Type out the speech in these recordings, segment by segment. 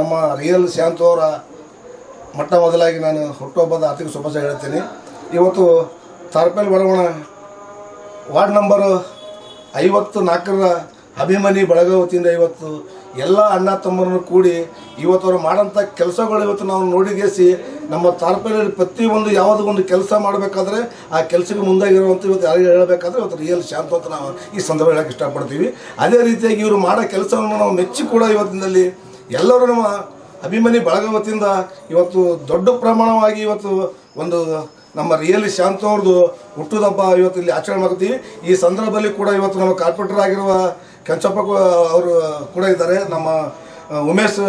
ನಮ್ಮ ರಿಯಲ್ ಶಾಂತು ಅವರ ಮೊಟ್ಟ ಮೊದಲಾಗಿ ನಾನು ಹುಟ್ಟುಹಬ್ಬದ ಆರ್ಥಿಕ ಶುಭಾಶಯ ಹೇಳ್ತೀನಿ. ಇವತ್ತು ತಾರ್ಪೇಲ್ ಬಡಾವಣೆ ವಾರ್ಡ್ ನಂಬರ್ 54ರ ಅಭಿಮಾನಿ ಬಳಗ ವತಿಯಿಂದ ಇವತ್ತು ಎಲ್ಲ ಅಣ್ಣ ತಮ್ಮರನ್ನು ಕೂಡಿ ಇವತ್ತು ಅವರು ಮಾಡೋಂಥ ಕೆಲಸಗಳು ಇವತ್ತು ನಾವು ನೋಡಿಗೇಸಿ ನಮ್ಮ ತಾರ್ಪೇಲಲ್ಲಿ ಪ್ರತಿಯೊಂದು ಯಾವುದೋ ಒಂದು ಕೆಲಸ ಮಾಡಬೇಕಾದ್ರೆ ಆ ಕೆಲಸಕ್ಕೆ ಮುಂದಾಗಿರುವಂಥ ಇವತ್ತು ಯಾರಿಗೆ ಹೇಳಬೇಕಾದ್ರೆ ಇವತ್ತು ರಿಯಲ್ ಶಾಂತು ಅಂತ ನಾವು ಈ ಸಂದರ್ಭ ಹೇಳೋಕ್ಕೆ ಇಷ್ಟಪಡ್ತೀವಿ. ಅದೇ ರೀತಿಯಾಗಿ ಇವರು ಮಾಡೋ ಕೆಲಸವನ್ನು ನಾವು ಮೆಚ್ಚಿ ಕೂಡ ಇವತ್ತಿನಲ್ಲಿ ಎಲ್ಲರೂ ನಮ್ಮ ಅಭಿಮಾನಿ ಬಳಗ ವತಿಯಿಂದ ಇವತ್ತು ದೊಡ್ಡ ಪ್ರಮಾಣವಾಗಿ ಇವತ್ತು ಒಂದು ನಮ್ಮ ರಿಯಲ್ ಶಾಂತು ಅವ್ರದ್ದು ಹುಟ್ಟುಹಬ್ಬ ಇವತ್ತು ಇಲ್ಲಿ ಆಚರಣೆ ಮಾಡ್ತೀವಿ. ಈ ಸಂದರ್ಭದಲ್ಲಿ ಕೂಡ ಇವತ್ತು ನಮ್ಮ ಕಾರ್ಪೊರೇಟರ್ ಆಗಿರುವ ಕೆಂಚಪ್ಪ ಅವರು ಕೂಡ ಇದ್ದಾರೆ, ನಮ್ಮ ಉಮೇಶ್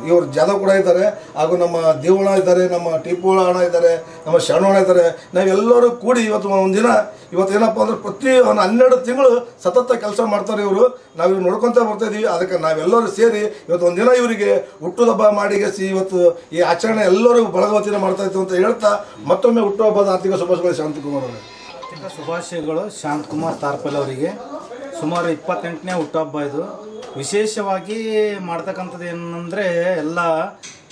ಇವರು ಜಾಧವ್ ಕೂಡ ಇದ್ದಾರೆ, ಹಾಗೂ ನಮ್ಮ ದೇವಣ್ಣ ಇದ್ದಾರೆ, ನಮ್ಮ ಟಿಪ್ಪು ಅಣ್ಣ ಇದ್ದಾರೆ, ನಮ್ಮ ಶರಣಣ್ಣ ಇದ್ದಾರೆ. ನಾವೆಲ್ಲರೂ ಕೂಡಿ ಇವತ್ತು ಒಂದಿನ ಇವತ್ತು ಏನಪ್ಪ ಅಂದ್ರೆ ಪ್ರತಿ 12 ತಿಂಗಳು ಸತತ ಕೆಲಸ ಮಾಡ್ತಾರೆ ಇವರು. ನಾವು ನೋಡ್ಕೊತ ಬರ್ತಾ ಇದ್ದೀವಿ. ಅದಕ್ಕೆ ನಾವೆಲ್ಲರೂ ಸೇರಿ ಇವತ್ತು ಒಂದಿನ ಇವರಿಗೆ ಹುಟ್ಟುಹಬ್ಬ ಮಾಡಿಗೆಸಿ ಇವತ್ತು ಈ ಆಚರಣೆ ಎಲ್ಲರೂ ಬಳಗವತಿನ ಮಾಡ್ತಾ ಇತ್ತು ಅಂತ ಹೇಳ್ತಾ ಮತ್ತೊಮ್ಮೆ ಹುಟ್ಟುಹಬ್ಬದ ಆರ್ಥಿಕ ಶುಭಾಶಯಗಳು ಶಾಂತಕುಮಾರ್ ಅವರಿಗೆ. ಆರ್ಥಿಕ ಶುಭಾಶಯಗಳು ಶಾಂತಕುಮಾರ್ ತಾರ್ಪೇಲ್ ಅವರಿಗೆ. ಸುಮಾರು 28ನೇ ಹುಟ್ಟುಹಬ್ಬ ಇದು. ವಿಶೇಷವಾಗಿ ಮಾಡ್ತಕ್ಕಂಥದ್ದು ಏನಂದರೆ ಎಲ್ಲ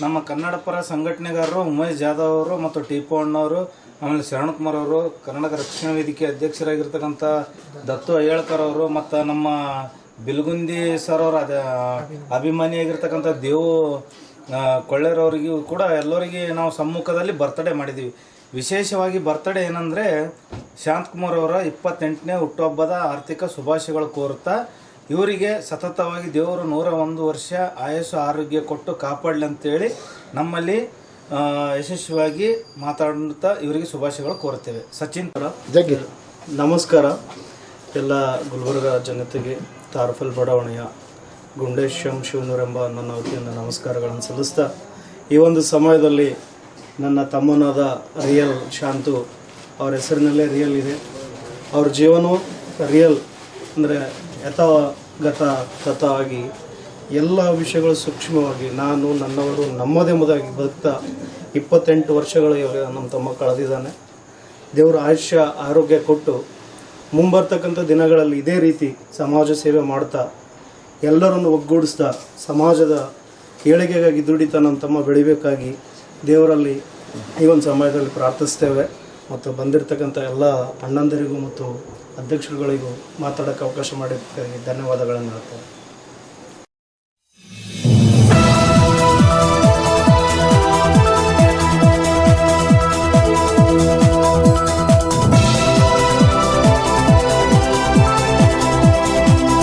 ನಮ್ಮ ಕನ್ನಡ ಪರ ಸಂಘಟನೆಗಾರರು ಉಮೇಶ್ ಜಾಧವ್ ಅವರು ಮತ್ತು ಟಿಪ್ಪು ಅಣ್ಣವರು, ಆಮೇಲೆ ಶರಣಕುಮಾರ್ ಅವರು, ಕರ್ನಾಟಕ ರಕ್ಷಣಾ ವೇದಿಕೆ ಅಧ್ಯಕ್ಷರಾಗಿರ್ತಕ್ಕಂಥ ದತ್ತು ಅಯ್ಯಳ್ಕರ್ ಅವರು, ಮತ್ತು ನಮ್ಮ ಬಿಲ್ಗುಂದಿ ಸರ್ ಅವರ ಅಭಿಮಾನಿಯಾಗಿರ್ತಕ್ಕಂಥ ದೇವು ಕೊಳ್ಳೇರವರಿಗೂ ಕೂಡ ಎಲ್ಲರಿಗೆ ನಾವು ಸಮ್ಮುಖದಲ್ಲಿ ಬರ್ತಡೇ ಮಾಡಿದ್ದೀವಿ. ವಿಶೇಷವಾಗಿ ಬರ್ತಡೇ ಏನಂದರೆ ಶಾಂತಕುಮಾರ್ ಅವರ 28ನೇ ಹುಟ್ಟುಹಬ್ಬದ ಆರ್ಥಿಕ ಶುಭಾಶಯಗಳು ಕೋರುತ್ತಾ ಇವರಿಗೆ ಸತತವಾಗಿ ದೇವರು 101 ವರ್ಷ ಆಯಸ್ಸು ಆರೋಗ್ಯ ಕೊಟ್ಟು ಕಾಪಾಡಲಿ ಅಂತೇಳಿ ನಮ್ಮಲ್ಲಿ ಯಶಸ್ವಿಯಾಗಿ ಮಾತಾಡುತ್ತಾ ಇವರಿಗೆ ಶುಭಾಶಯಗಳು ಕೋರುತ್ತೇವೆ. ಸಚಿನ್ ಜಗ್ಗಿ ನಮಸ್ಕಾರ ಎಲ್ಲ ಗುಲ್ಬರ್ಗ ಜನತೆಗೆ. ತಾರ್ಪೇಲ್ ಬಡಾವಣೆಯ ಗುಂಡೇಶ್ ಶಿವನೂರೆಂಬ ನನ್ನ ವತಿಯಿಂದ ನಮಸ್ಕಾರಗಳನ್ನು ಸಲ್ಲಿಸ್ತಾ, ಈ ಒಂದು ಸಮಯದಲ್ಲಿ ನನ್ನ ತಮ್ಮನಾದ ರಿಯಲ್ ಶಾಂತು, ಅವ್ರ ಹೆಸರಿನಲ್ಲೇ ರಿಯಲ್ ಇದೆ. ಅವ್ರ ಜೀವನವು ರಿಯಲ್ ಅಂದರೆ ಯಥಾಗತ ಆಗಿ ಎಲ್ಲ ವಿಷಯಗಳು ಸೂಕ್ಷ್ಮವಾಗಿ ನಾನು ನನ್ನವರು ನಮ್ಮದೆಂಬುದಾಗಿ ಬದುಕ್ತಾ 28 ವರ್ಷಗಳು ಇವಾಗ ನಮ್ಮ ತಮ್ಮ ಕಳೆದಿದ್ದಾನೆ. ದೇವರು ಆಯುಷ್ಯ ಆರೋಗ್ಯ ಕೊಟ್ಟು ಮುಂಬರ್ತಕ್ಕಂಥ ದಿನಗಳಲ್ಲಿ ಇದೇ ರೀತಿ ಸಮಾಜ ಸೇವೆ ಮಾಡ್ತಾ ಎಲ್ಲರನ್ನು ಒಗ್ಗೂಡಿಸ್ತಾ ಸಮಾಜದ ಏಳಿಗೆಗಾಗಿ ದುಡಿತಾ ನಮ್ಮ ತಮ್ಮ ಬೆಳಿಬೇಕಾಗಿ ದೇವರಲ್ಲಿ ಈ ಒಂದು ಸಮಯದಲ್ಲಿ ಪ್ರಾರ್ಥಿಸ್ತೇವೆ. ಮತ್ತು ಬಂದಿರತಕ್ಕಂಥ ಎಲ್ಲ ಅಣ್ಣಂದರಿಗೂ ಮತ್ತು ಅಧ್ಯಕ್ಷರುಗಳಿಗೂ ಮಾತಾಡೋಕ್ಕೆ ಅವಕಾಶ ಮಾಡಿದ್ದಕ್ಕಾಗಿ ಧನ್ಯವಾದಗಳನ್ನು ಹೇಳ್ತೇವೆ.